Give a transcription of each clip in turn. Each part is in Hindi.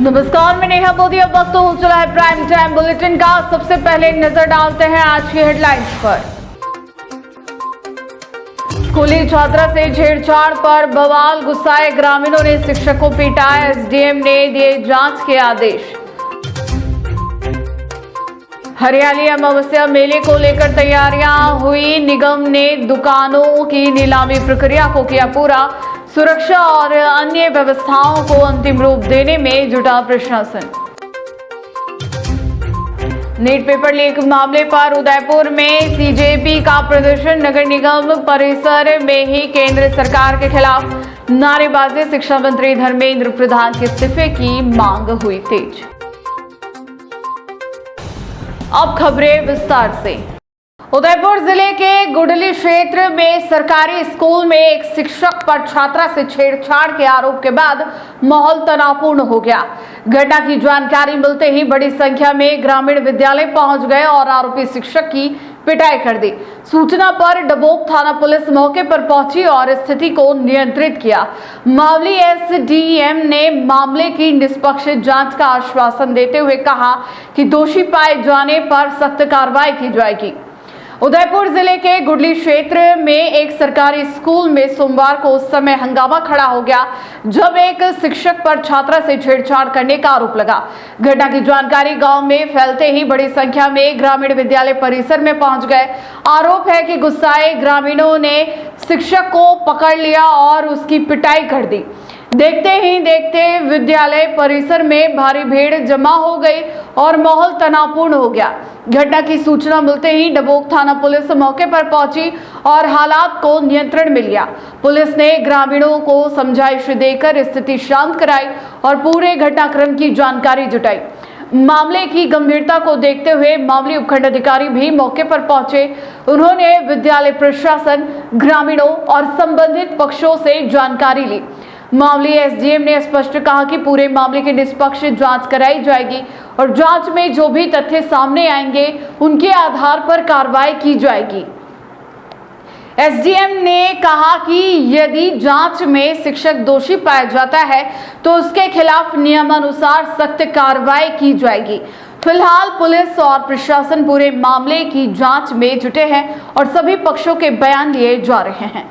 नमस्कार, मैं नेहा मोदी। अब वक्त हो चला है प्राइम टाइम बुलेटिन का। सबसे पहले नजर डालते हैं आज की हेडलाइंस पर। स्कूली छात्रा से छेड़छाड़ पर बवाल, गुस्साए ग्रामीणों ने शिक्षक को पीटा। एसडीएम ने दिए जांच के आदेश। हरियाली अमावस्या मेले को लेकर तैयारियां हुई। निगम ने दुकानों की नीलामी प्रक्रिया को किया पूरा। सुरक्षा और अन्य व्यवस्थाओं को अंतिम रूप देने में जुटा प्रशासन। नीट पेपर लीक मामले पर उदयपुर में सीजेपी का प्रदर्शन। नगर निगम परिसर में ही केंद्र सरकार के खिलाफ नारेबाजी। शिक्षा मंत्री धर्मेंद्र प्रधान के इस्तीफे की मांग हुई तेज। अब खबरें विस्तार से। उदयपुर जिले के गुडली क्षेत्र में सरकारी स्कूल में एक शिक्षक पर छात्रा से छेड़छाड़ के आरोप के बाद माहौल तनावपूर्ण हो गया। घटना की जानकारी मिलते ही बड़ी संख्या में ग्रामीण विद्यालय पहुंच गए और आरोपी शिक्षक की पिटाई कर दी। सूचना पर डबोक थाना पुलिस मौके पर पहुंची और स्थिति को नियंत्रित किया। मामले एसडीएम ने मामले की निष्पक्ष जांच का आश्वासन देते हुए कहा कि दोषी पाए जाने पर सख्त कार्रवाई की जाएगी। उदयपुर जिले के गुडली क्षेत्र में एक सरकारी स्कूल में सोमवार को उस समय हंगामा खड़ा हो गया जब एक शिक्षक पर छात्रा से छेड़छाड़ करने का आरोप लगा। घटना की जानकारी गांव में फैलते ही बड़ी संख्या में ग्रामीण विद्यालय परिसर में पहुंच गए। आरोप है कि गुस्साए ग्रामीणों ने शिक्षक को पकड़ लिया और उसकी पिटाई कर दी। देखते ही देखते विद्यालय परिसर में भारी भीड़ जमा हो गई और माहौल तनावपूर्ण हो गया। घटना की सूचना मिलते ही डबोक थाना पुलिस मौके पर पहुंची और हालात को नियंत्रण में लिया। पुलिस ने ग्रामीणों को समझाइश देकर स्थिति शांत कराई और पूरे घटनाक्रम की जानकारी जुटाई। मामले की गंभीरता को देखते हुए मामले उपखंड अधिकारी भी मौके पर पहुंचे। उन्होंने विद्यालय प्रशासन, ग्रामीणों और संबंधित पक्षों से जानकारी ली। मामले एसडीएम ने स्पष्ट कहा कि पूरे मामले की निष्पक्ष जांच कराई जाएगी और जांच में जो भी तथ्य सामने आएंगे उनके आधार पर कार्रवाई की जाएगी। एसडीएम ने कहा कि यदि जांच में शिक्षक दोषी पाया जाता है तो उसके खिलाफ नियमानुसार सख्त कार्रवाई की जाएगी। फिलहाल पुलिस और प्रशासन पूरे मामले की जांच में जुटे हैं और सभी पक्षों के बयान लिए जा रहे हैं।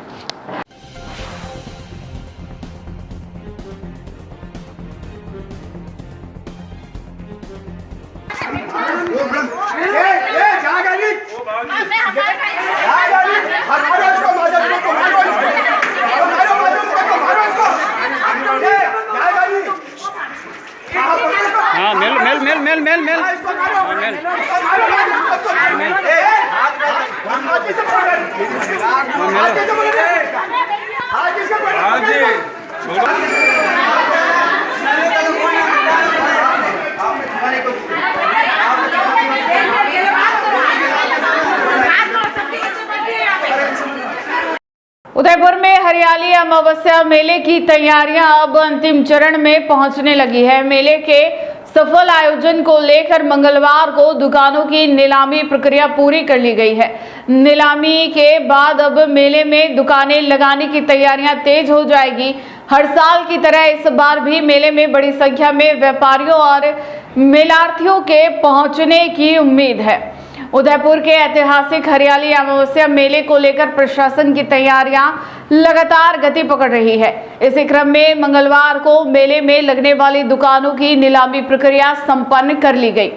हाँ मेल मेल मेल मेल मेल मेल उदयपुर में हरियाली अमावस्या मेले की तैयारियां अब अंतिम चरण में पहुंचने लगी है। मेले के सफल आयोजन को लेकर मंगलवार को दुकानों की नीलामी प्रक्रिया पूरी कर ली गई है। नीलामी के बाद अब मेले में दुकानें लगाने की तैयारियां तेज हो जाएगी। हर साल की तरह इस बार भी मेले में बड़ी संख्या में व्यापारियों और मेलार्थियों के पहुंचने की उम्मीद है। उदयपुर के ऐतिहासिक हरियाली अमावस्या मेले को लेकर प्रशासन की तैयारियां लगातार गति पकड़ रही है। इसी क्रम में मंगलवार को मेले में लगने वाली दुकानों की नीलामी प्रक्रिया संपन्न कर ली गई।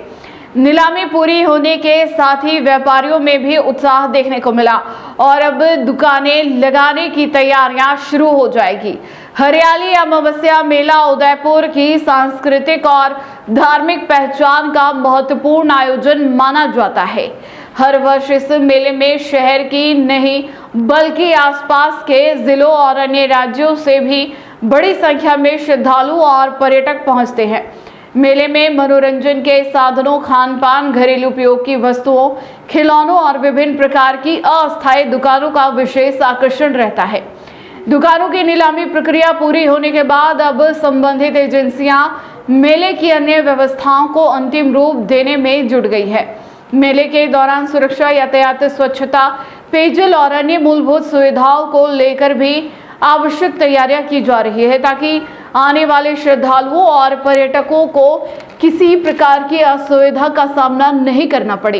नीलामी पूरी होने के साथ ही व्यापारियों में भी उत्साह देखने को मिला और अब दुकानें लगाने की तैयारियां शुरू हो जाएगी। हरियाली अमावस्या मेला उदयपुर की सांस्कृतिक और धार्मिक पहचान का महत्वपूर्ण आयोजन माना जाता है। हर वर्ष इस मेले में शहर की नहीं बल्कि आसपास के जिलों और अन्य राज्यों से भी बड़ी संख्या में श्रद्धालु और पर्यटक पहुंचते हैं। मेले में मनोरंजन के साधनों, खान पान, घरेलू उपयोग की वस्तुओं, खिलौनों और विभिन्न प्रकार की अस्थायी दुकानों का विशेष आकर्षण रहता है। दुकानों की नीलामी प्रक्रिया पूरी होने के बाद अब संबंधित एजेंसियां मेले की अन्य व्यवस्थाओं को अंतिम रूप देने में जुट गई है। मेले के दौरान सुरक्षा, यातायात, स्वच्छता, पेयजल और अन्य मूलभूत सुविधाओं को लेकर भी आवश्यक तैयारियां की जा रही है ताकि आने वाले श्रद्धालुओं और पर्यटकों को किसी प्रकार की असुविधा का सामना नहीं करना पड़े।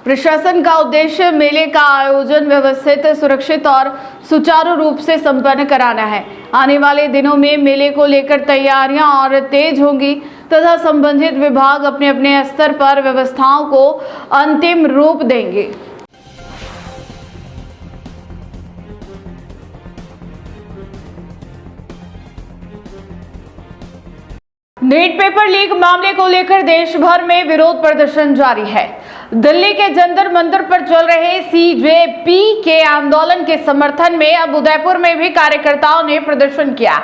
प्रशासन का उद्देश्य मेले का आयोजन व्यवस्थित, सुरक्षित और सुचारू रूप से संपन्न कराना है। आने वाले दिनों में मेले को लेकर तैयारियां और तेज होंगी तथा संबंधित विभाग अपने अपने स्तर पर व्यवस्थाओं को अंतिम रूप देंगे। नीट पेपर लीक मामले को लेकर देश भर में विरोध प्रदर्शन जारी है। दिल्ली के जंतर मंतर पर चल रहे सीजेपी के आंदोलन के समर्थन में अब उदयपुर में भी कार्यकर्ताओं ने प्रदर्शन किया।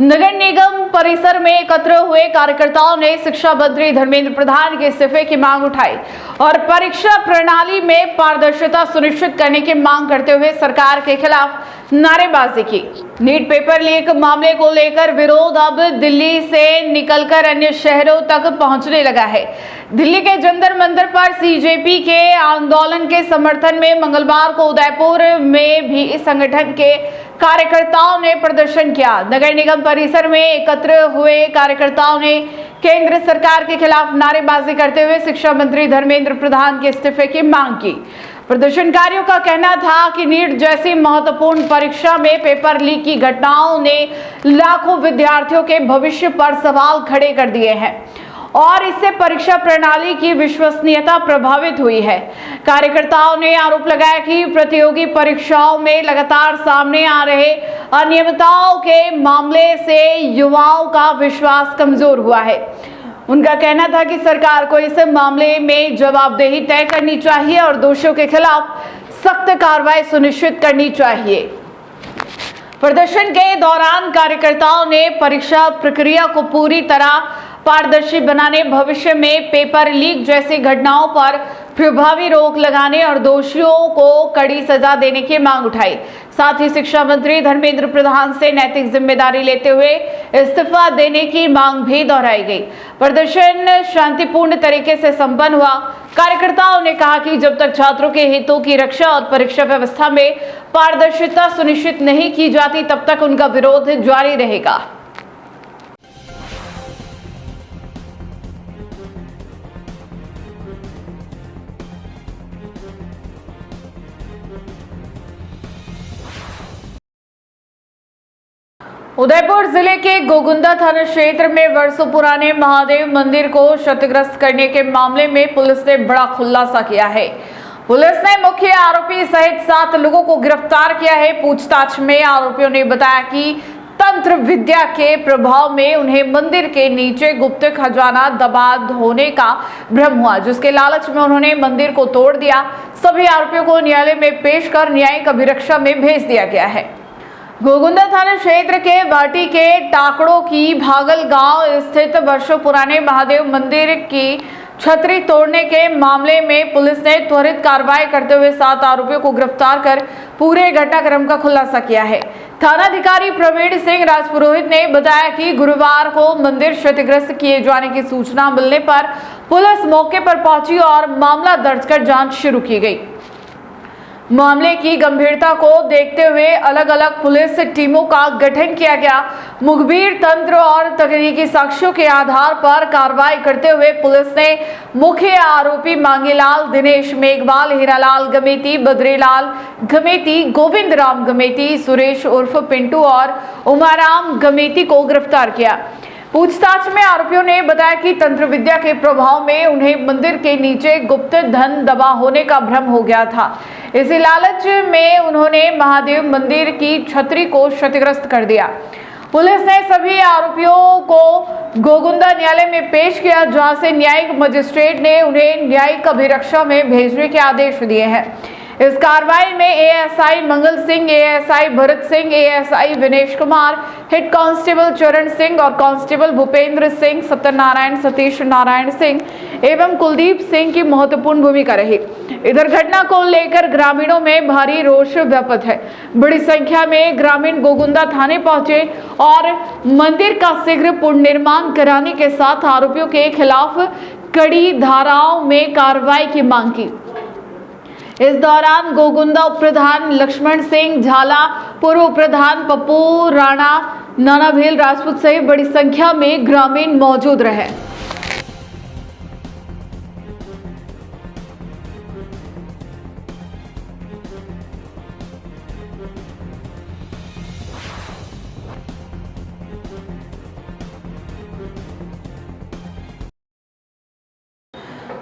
नगर निगम परिसर में एकत्र हुए कार्यकर्ताओं ने शिक्षा मंत्री धर्मेंद्र प्रधान के इस्तीफे की मांग उठाई और परीक्षा प्रणाली में पारदर्शिता सुनिश्चित करने की मांग करते हुए सरकार के खिलाफ नारेबाजी की। नीट पेपर लीक मामले को लेकर विरोध अब दिल्ली से निकलकर अन्य शहरों तक पहुंचने लगा है। दिल्ली के जंतर मंतर पर सीजेपी के आंदोलन के समर्थन में मंगलवार को उदयपुर में भी इस संगठन के कार्यकर्ताओं ने प्रदर्शन किया। नगर निगम परिसर में एकत्र हुए कार्यकर्ताओं ने केंद्र सरकार के खिलाफ नारेबाजी करते हुए शिक्षा मंत्री धर्मेंद्र प्रधान के इस्तीफे की मांग की। प्रदर्शनकारियों का कहना था कि नीट जैसी महत्वपूर्ण परीक्षा में पेपर लीक की घटनाओं ने लाखों विद्यार्थियों के भविष्य पर सवाल खड़े कर दिए हैं और इससे परीक्षा प्रणाली की विश्वसनीयता प्रभावित हुई है। कार्यकर्ताओं ने आरोप लगाया कि प्रतियोगी परीक्षाओं में लगातार सामने आ रहे अनियमितताओं के मामले से युवाओं का विश्वास कमजोर हुआ है। उनका कहना था कि सरकार को इस मामले में जवाबदेही तय करनी चाहिए और दोषियों के खिलाफ सख्त कार्रवाई सुनिश्चित करनी चाहिए। प्रदर्शन के दौरान कार्यकर्ताओं ने परीक्षा प्रक्रिया को पूरी तरह पारदर्शी बनाने, भविष्य में पेपर लीक जैसी घटनाओं पर प्रभावी रोक लगाने और दोषियों को कड़ी सजा देने की मांग उठाई। साथ ही शिक्षा मंत्री धर्मेंद्र प्रधान से नैतिक जिम्मेदारी लेते हुए इस्तीफा देने की मांग भी दोहराई गई। प्रदर्शन शांतिपूर्ण तरीके से संपन्न हुआ। कार्यकर्ताओं ने कहा कि जब तक छात्रों के हितों की रक्षा और परीक्षा व्यवस्था में पारदर्शिता सुनिश्चित नहीं की जाती, तब तक उनका विरोध जारी रहेगा। उदयपुर जिले के गोगुंदा थाना क्षेत्र में वर्षों पुराने महादेव मंदिर को क्षतिग्रस्त करने के मामले में पुलिस ने बड़ा खुलासा किया है। पुलिस ने मुख्य आरोपी सहित 7 लोगों को गिरफ्तार किया है। पूछताछ में आरोपियों ने बताया कि तंत्र विद्या के प्रभाव में उन्हें मंदिर के नीचे गुप्त खजाना दबा होने का भ्रम हुआ, जिसके लालच में उन्होंने मंदिर को तोड़ दिया। सभी आरोपियों को न्यायालय में पेश कर न्यायिक अभिरक्षा में भेज दिया गया है। गोगुंदा थाना क्षेत्र के भाटी के टाकड़ों की भागल गांव स्थित वर्षों पुराने महादेव मंदिर की छतरी तोड़ने के मामले में पुलिस ने त्वरित कार्रवाई करते हुए 7 आरोपियों को गिरफ्तार कर पूरे घटनाक्रम का खुलासा किया है। थानाधिकारी प्रवीण सिंह राजपुरोहित ने बताया कि गुरुवार को मंदिर क्षतिग्रस्त किए जाने की सूचना मिलने पर पुलिस मौके पर पहुंची और मामला दर्ज कर जांच शुरू की गई। मामले की गंभीरता को देखते हुए अलग अलग पुलिस टीमों का गठन किया गया। मुखबिर तंत्र और तकनीकी साक्ष्यों के आधार पर कार्रवाई करते हुए पुलिस ने मुख्य आरोपी मांगीलाल, दिनेश मेघवाल, हीरालाल गमेती, बद्रीलाल गमेती, गोविंद राम गमेती, सुरेश उर्फ पिंटू और उमाराम गमेती को गिरफ्तार किया। पूछताछ में आरोपियों ने बताया कि तंत्र विद्या के प्रभाव में उन्हें मंदिर के नीचे गुप्त धन दबा होने का भ्रम हो गया था। इसी लालच में उन्होंने महादेव मंदिर की छतरी को क्षतिग्रस्त कर दिया। पुलिस ने सभी आरोपियों को गोगुंदा न्यायालय में पेश किया, जहां से न्यायिक मजिस्ट्रेट ने उन्हें न्यायिक अभिरक्षा में भेजने के आदेश दिए हैं। इस कार्रवाई में ASI Mangal Singh, ASI Bharat Singh, ASI Vinesh Kumar, head constable Charan Singh और कांस्टेबल भूपेंद्र सिंह, सत्यनारायण, सतीश नारायण सिंह एवं कुलदीप सिंह की महत्वपूर्ण भूमिका रही। इधर घटना को लेकर ग्रामीणों में भारी रोष व्याप्त है। बड़ी संख्या में ग्रामीण गोगुंदा थाने पहुंचे और मंदिर का शीघ्र पुनर्निर्माण कराने के साथ आरोपियों के खिलाफ कड़ी धाराओं में कार्रवाई की मांग की। इस दौरान गोगुंदा उप प्रधान लक्ष्मण सिंह झाला, पूर्व प्रधान पप्पू राणा, नानाभेल राजपूत सहित बड़ी संख्या में ग्रामीण मौजूद रहे।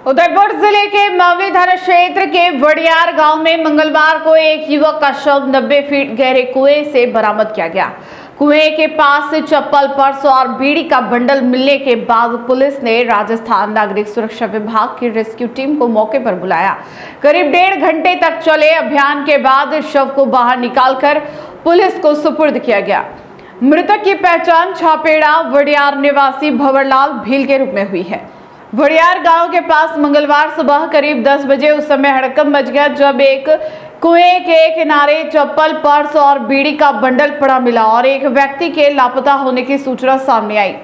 उदयपुर जिले के मावली थाना क्षेत्र के वड़ियार गांव में मंगलवार को एक युवक का शव 90 फीट गहरे कुएं से बरामद किया गया। कुएं के पास से चप्पल, पर्स और बीड़ी का बंडल मिलने के बाद पुलिस ने राजस्थान नागरिक सुरक्षा विभाग की रेस्क्यू टीम को मौके पर बुलाया। करीब 1.5 घंटे तक चले अभियान के बाद शव को बाहर निकालकर पुलिस को सुपुर्द किया गया। मृतक की पहचान छापेड़ा वड़ियार निवासी भंवरलाल भील के रूप में हुई है। वड़ियार गांव के पास मंगलवार सुबह करीब 10 बजे उस समय हड़कंप मच गया जब एक कुएं के किनारे चप्पल, पर्स और बीड़ी का बंडल पड़ा मिला और एक व्यक्ति के लापता होने की सूचना सामने आई।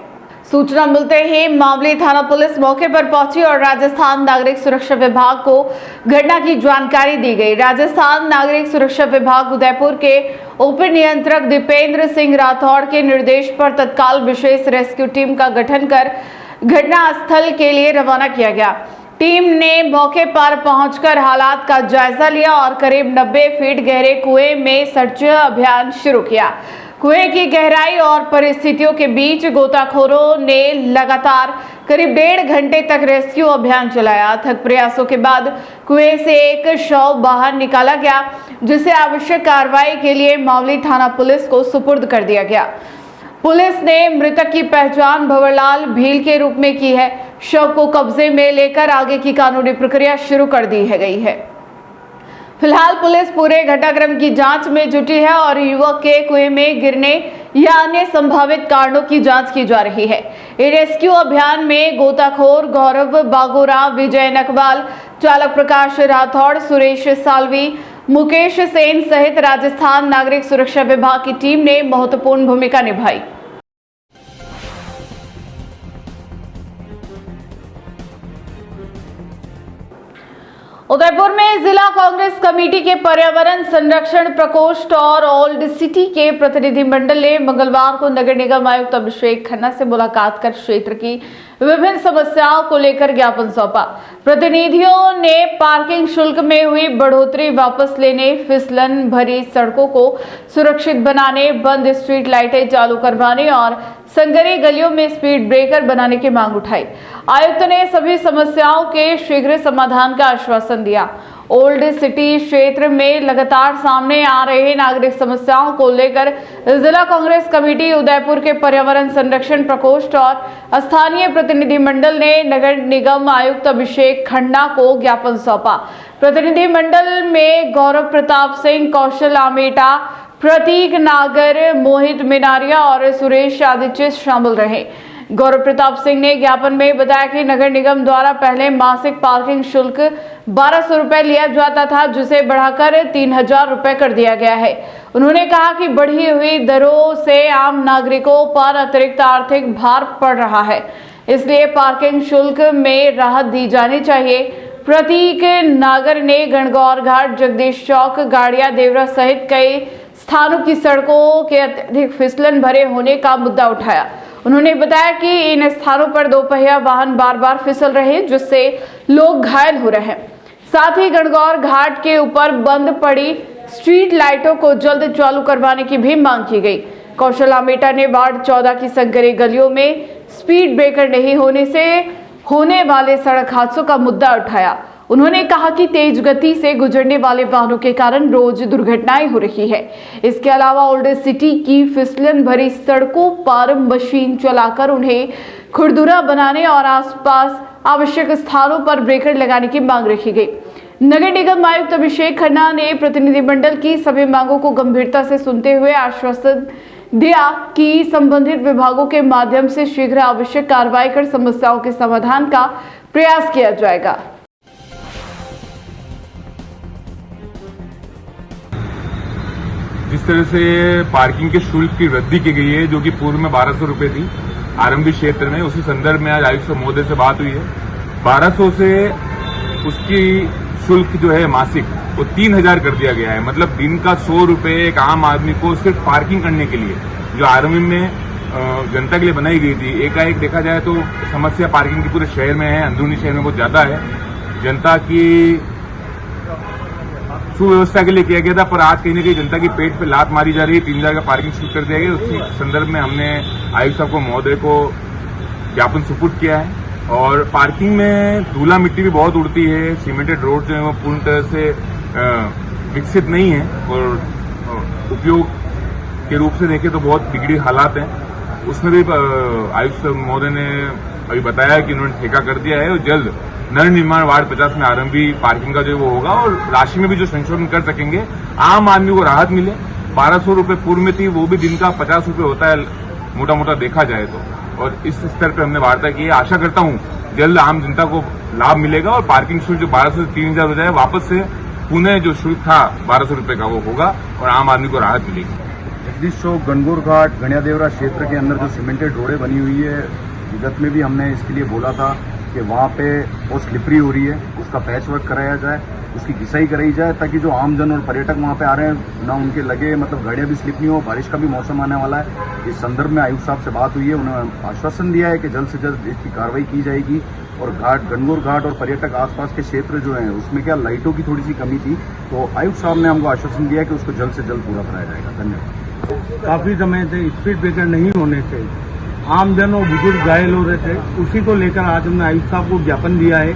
सूचना मिलते ही मावली थाना पुलिस मौके पर पहुंची और राजस्थान नागरिक सुरक्षा विभाग को घटना की जानकारी दी गई। राजस्थान नागरिक सुरक्षा विभाग उदयपुर के उप नियंत्रक दीपेंद्र सिंह राठौड़ के निर्देश पर तत्काल विशेष रेस्क्यू टीम का गठन कर घटना स्थल के लिए रवाना किया गया। टीम ने मौके पर पहुंचकर हालात का जायजा लिया और करीब 90 फीट गहरे कुएं में सर्च अभियान शुरू किया। कुएं की गहराई और परिस्थितियों के बीच गोताखोरों ने लगातार करीब 1.5 घंटे तक रेस्क्यू अभियान चलाया। अथक प्रयासों के बाद कुएं से एक शव बाहर निकाला गया, जिसे आवश्यक कार्रवाई के लिए मावली थाना पुलिस को सुपुर्द कर दिया गया। पुलिस ने मृतक की पहचान भंवरलाल भील के रूप में की है। शव को कब्जे में लेकर आगे की कानूनी प्रक्रिया शुरू कर दी गई है। फिलहाल पुलिस पूरे घटनाक्रम की जांच में जुटी है और युवक के कुएं में गिरने या अन्य संभावित कारणों की जांच की जा रही है। रेस्क्यू अभियान में गोताखोर गौरव बागोरा, विजय नकवाल, चालक प्रकाश राठौड़, सुरेश सालवी, मुकेश सेन सहित राजस्थान नागरिक सुरक्षा विभाग की टीम ने महत्वपूर्ण भूमिका निभाई। उदयपुर में जिला कांग्रेस कमेटी के पर्यावरण संरक्षण प्रकोष्ठ और ओल्ड सिटी के प्रतिनिधिमंडल ने मंगलवार को नगर निगम आयुक्त अभिषेक खन्ना से मुलाकात कर क्षेत्र की विभिन्न समस्याओं को लेकर ज्ञापन सौंपा। प्रतिनिधियों ने पार्किंग शुल्क में हुई बढ़ोतरी वापस लेने, फिसलन भरी सड़कों को सुरक्षित बनाने, बंद स्ट्रीट लाइटें चालू करवाने और संगरी गलियों में स्पीड ब्रेकर बनाने की मांग उठाई। आयुक्त ने सभी समस्याओं के शीघ्र समाधान का आश्वासन दिया। ओल्ड सिटी क्षेत्र में लगातार सामने आ रहे नागरिक समस्याओं को लेकर जिला कांग्रेस कमेटी उदयपुर के पर्यावरण संरक्षण प्रकोष्ठ और स्थानीय प्रतिनिधिमंडल ने नगर निगम आयुक्त अभिषेक खन्ना को ज्ञापन सौंपा। प्रतिनिधिमंडल में गौरव प्रताप सिंह, कौशल आमेटा, प्रतीक नागर, मोहित मिनारिया और सुरेश आदित्य शामिल रहे। गौरव प्रताप सिंह ने ज्ञापन में बताया कि नगर निगम द्वारा पहले मासिक पार्किंग शुल्क 1200 रुपए लिया जाता था, जिसे बढ़ाकर 3000 रुपए कर दिया गया है। उन्होंने कहा कि बढ़ी हुई दरों से आम नागरिकों पर अतिरिक्त आर्थिक भार पड़ रहा है, इसलिए पार्किंग शुल्क में राहत दी जानी चाहिए। प्रतीक नागर ने गणगौर घाट, जगदीश चौक, गाड़िया देवरा सहित कई स्थानों की सड़कों के अत्यधिक फिसलन भरे होने का मुद्दा उठाया। उन्होंने बताया कि इन स्थानों पर दोपहिया वाहन बार बार फिसल रहे, जिससे लोग घायल हो रहे हैं। साथ ही गणगौर घाट के ऊपर बंद पड़ी स्ट्रीट लाइटों को जल्द चालू करवाने की भी मांग की गई। कौशल आमेटा ने वार्ड 14 की संकरी गलियों में स्पीड ब्रेकर नहीं होने से होने वाले सड़क हादसों का मुद्दा उठाया। उन्होंने कहा कि तेज गति से गुजरने वाले वाहनों के कारण रोज दुर्घटनाएं हो रही है। इसके अलावा ओल्ड सिटी की फिसलन भरी सड़कों पर मशीन चलाकर उन्हें खुरदुरा बनाने और आसपास आवश्यक स्थानों पर ब्रेकर लगाने की मांग रखी गई। नगर निगम आयुक्त अभिषेक खन्ना ने प्रतिनिधिमंडल की सभी मांगों को गंभीरता से सुनते हुए आश्वासन दिया कि संबंधित विभागों के माध्यम से शीघ्र आवश्यक कार्रवाई कर समस्याओं के समाधान का प्रयास किया जाएगा। जिस तरह से पार्किंग के शुल्क की वृद्धि की गई है, जो कि पूर्व में 1200 रुपए थी आरंभिक क्षेत्र में, उसी संदर्भ में आज आयुक्त महोदय से बात हुई है। 1200 से उसकी शुल्क जो है मासिक वो 3000 कर दिया गया है। मतलब दिन का 100 रुपए एक आम आदमी को सिर्फ पार्किंग करने के लिए, जो आरएमबी में जनता के लिए बनाई गई थी, एकाएक देखा जाए तो समस्या पार्किंग की पूरे शहर में है, अंदरूनी शहर में बहुत ज्यादा है। जनता की सुव्यवस्था के लिए किया गया था, पर आज कहीं न कहीं जनता की पेट पे लात मारी जा रही है। 3000 का पार्किंग शुरू कर दिया गया। उसी संदर्भ में हमने आयुक्त साहब को, महोदय को ज्ञापन सुपुर्द किया है। और पार्किंग में धूला मिट्टी भी बहुत उड़ती है। सीमेंटेड रोड जो है वो पूर्ण तरह से विकसित नहीं है और उपयोग के रूप से देखें तो बहुत बिगड़ी हालात हैं। उसमें भी आयुक्त महोदय ने अभी बताया कि उन्होंने ठेका कर दिया है और जल्द नवनिर्माण वार्ड 50 में आरएमबी पार्किंग का जो वो होगा और राशि में भी जो संशोधन कर सकेंगे, आम आदमी को राहत मिले। 1200 रुपये पूर्व में थी, वो भी दिन का 50 रुपये होता है मोटा मोटा देखा जाए तो। और इस स्तर पर हमने वार्ता की है। आशा करता हूं जल्द आम जनता को लाभ मिलेगा और पार्किंग शुल्क जो 1200 से 3000 हो जाए, वापस से पुनः जो शुल्क था 1200 रुपये का वो होगा और आम आदमी को राहत मिलेगी। जगदीश चौक, गणगौर घाट, गणियादेवरा क्षेत्र के अंदर जो सीमेंटेड रोडें बनी हुई है, विगत में भी हमने इसके लिए बोला था कि वहाँ पे बहुत स्लिपरी हो रही है, उसका पैच वर्क कराया जाए, उसकी घिसाई कराई जाए, ताकि जो आमजन और पर्यटक वहाँ पे आ रहे हैं ना उनके लगे, मतलब गाड़ियाँ भी स्लिप नहीं हो। बारिश का भी मौसम आने वाला है। इस संदर्भ में आयुक्त साहब से बात हुई है, उन्होंने आश्वासन दिया है कि जल्द से जल्द इसकी कार्रवाई की जाएगी। और घाट, गणगौर घाट और पर्यटक आसपास के क्षेत्र जो हैं उसमें क्या लाइटों की थोड़ी सी कमी थी, तो आयुक्त साहब ने हमको आश्वासन दिया कि उसको जल्द से जल्द पूरा कराया जाएगा। धन्यवाद। काफ़ी समय से स्पीड ब्रेकर नहीं होने से आमजन और बुजुर्ग घायल हो रहे थे। उसी को लेकर आज हमने आयुक्त साहब को ज्ञापन दिया है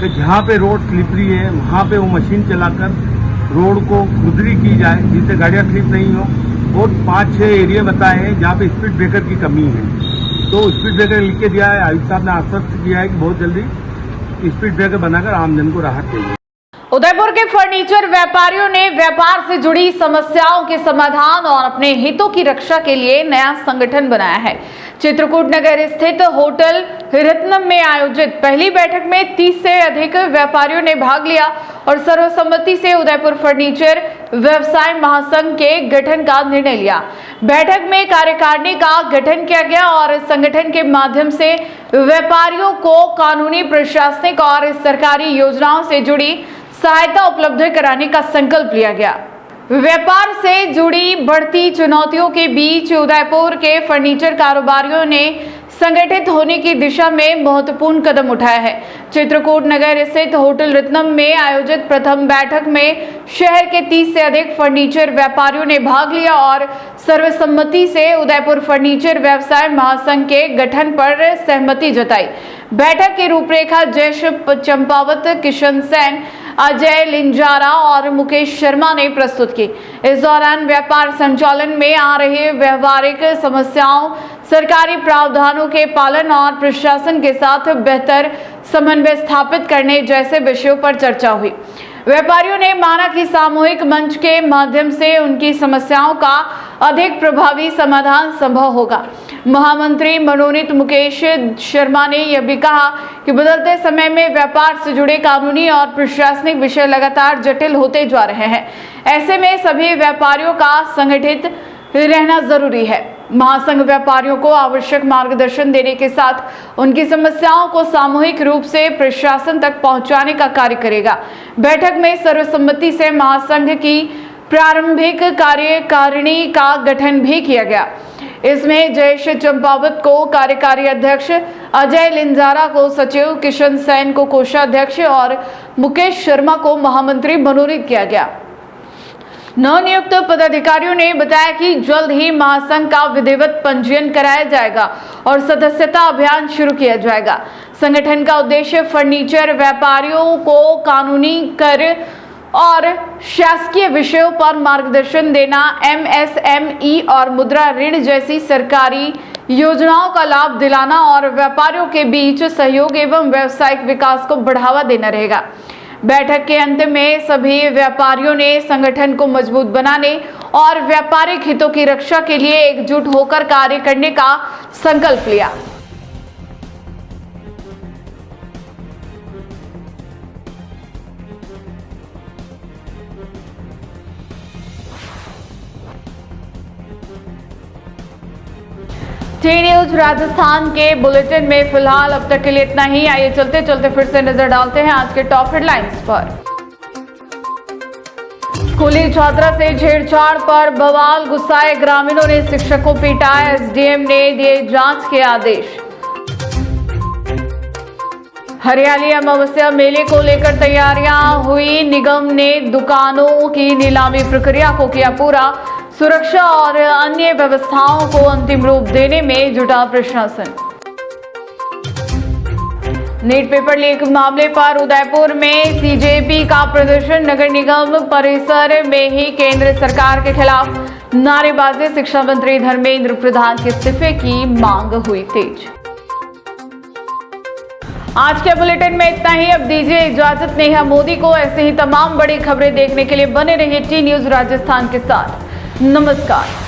कि जहाँ पे रोड स्लिपरी है वहाँ पे वो मशीन चलाकर रोड को खुदरी की जाए, जिससे गाड़ियाँ स्लिप नहीं हो। और 5-6 एरिया बताए हैं जहाँ पे स्पीड ब्रेकर की कमी है, तो स्पीड ब्रेकर लिख के दिया है। आयुक्त साहब ने आश्वस्त किया है कि बहुत जल्दी स्पीड ब्रेकर बनाकर आमजन को राहत देंगे। उदयपुर के फर्नीचर व्यापारियों ने व्यापार से जुड़ी समस्याओं के समाधान और अपने हितों की रक्षा के लिए नया संगठन बनाया है। चित्रकूट नगर स्थित होटल रत्नम में आयोजित पहली बैठक में 30 से अधिक व्यापारियों ने भाग लिया और सर्वसम्मति से उदयपुर फर्नीचर व्यवसाय महासंघ के गठन का निर्णय लिया। बैठक में कार्यकारिणी का गठन किया गया और संगठन के माध्यम से व्यापारियों को कानूनी, प्रशासनिक और सरकारी योजनाओं से जुड़ी सहायता उपलब्ध कराने का संकल्प लिया गया। व्यापार से जुड़ी बढ़ती चुनौतियों के बीच उदयपुर के फर्नीचर कारोबारियों ने संगठित होने की दिशा में महत्वपूर्ण कदम उठाया है। चित्रकूट नगर स्थित होटल रत्नम में आयोजित प्रथम बैठक में शहर के 30 से अधिक फर्नीचर व्यापारियों ने भाग लिया और सर्वसम्मति से उदयपुर फर्नीचर व्यवसाय महासंघ के गठन पर सहमति जताई। बैठक की रूपरेखा जयेश चंपावत, किशन सेन, अजय लिंजारा और मुकेश शर्मा ने प्रस्तुत की। इस दौरान व्यापार संचालन में आ रही व्यवहारिक समस्याओं, सरकारी प्रावधानों के पालन और प्रशासन के साथ बेहतर समन्वय स्थापित करने जैसे विषयों पर चर्चा हुई। व्यापारियों ने माना कि सामूहिक मंच के माध्यम से उनकी समस्याओं का अधिक प्रभावी समाधान संभव होगा। महामंत्री मनोनीत मुकेश शर्मा ने यह भी कहा कि बदलते समय में व्यापार से जुड़े कानूनी और प्रशासनिक विषय लगातार जटिल होते जा रहे हैं। ऐसे में सभी व्यापारियों का संगठित रहना जरूरी है। महासंघ व्यापारियों को आवश्यक मार्गदर्शन देने के साथ उनकी समस्याओं को सामूहिक रूप से प्रशासन तक पहुंचाने का कार्य करेगा। बैठक में सर्वसम्मति से महासंघ की प्रारंभिक कार्यकारिणी का गठन भी किया गया। इसमें जयेश चंपावत को कार्यकारी अध्यक्ष, अजय लिंजारा को सचिव, किशन सेन को कोषाध्यक्ष और मुकेश शर्मा को महामंत्री मनोनीत किया गया। नवनियुक्त पदाधिकारियों ने बताया कि जल्द ही महासंघ का विधिवत पंजीयन कराया जाएगा और सदस्यता अभियान शुरू किया जाएगा। संगठन का उद्देश्य फर्नीचर व्यापारियों को कानूनी, कर और शासकीय विषयों पर मार्गदर्शन देना, MSME और मुद्रा ऋण जैसी सरकारी योजनाओं का लाभ दिलाना और व्यापारियों के बीच सहयोग एवं व्यावसायिक विकास को बढ़ावा देना रहेगा। बैठक के अंत में सभी व्यापारियों ने संगठन को मजबूत बनाने और व्यापारिक हितों की रक्षा के लिए एकजुट होकर कार्य करने का संकल्प लिया। टी न्यूज राजस्थान के बुलेटिन में फिलहाल अब तक के लिए इतना ही। आइए चलते चलते फिर से नजर डालते हैं आज के टॉप हेडलाइंस पर। स्कूली छात्रा से छेड़छाड़ पर बवाल, गुस्साए ग्रामीणों ने शिक्षक को पीटा। एसडीएम ने दिए जांच के आदेश। हरियाली अमावस्या मेले को लेकर तैयारियां हुई, निगम ने दुकानों की नीलामी प्रक्रिया को किया पूरा। सुरक्षा और अन्य व्यवस्थाओं को अंतिम रूप देने में जुटा प्रशासन। नीट पेपर लीक मामले पर उदयपुर में सीजेपी का प्रदर्शन, नगर निगम परिसर में ही केंद्र सरकार के खिलाफ नारेबाजी। शिक्षा मंत्री धर्मेंद्र प्रधान के इस्तीफे की मांग हुई तेज। आज के बुलेटिन में इतना ही। अब दीजिए इजाजत नेहा मोदी को। ऐसे ही तमाम बड़ी खबरें देखने के लिए बने रहिए टी न्यूज राजस्थान के साथ। नमस्कार।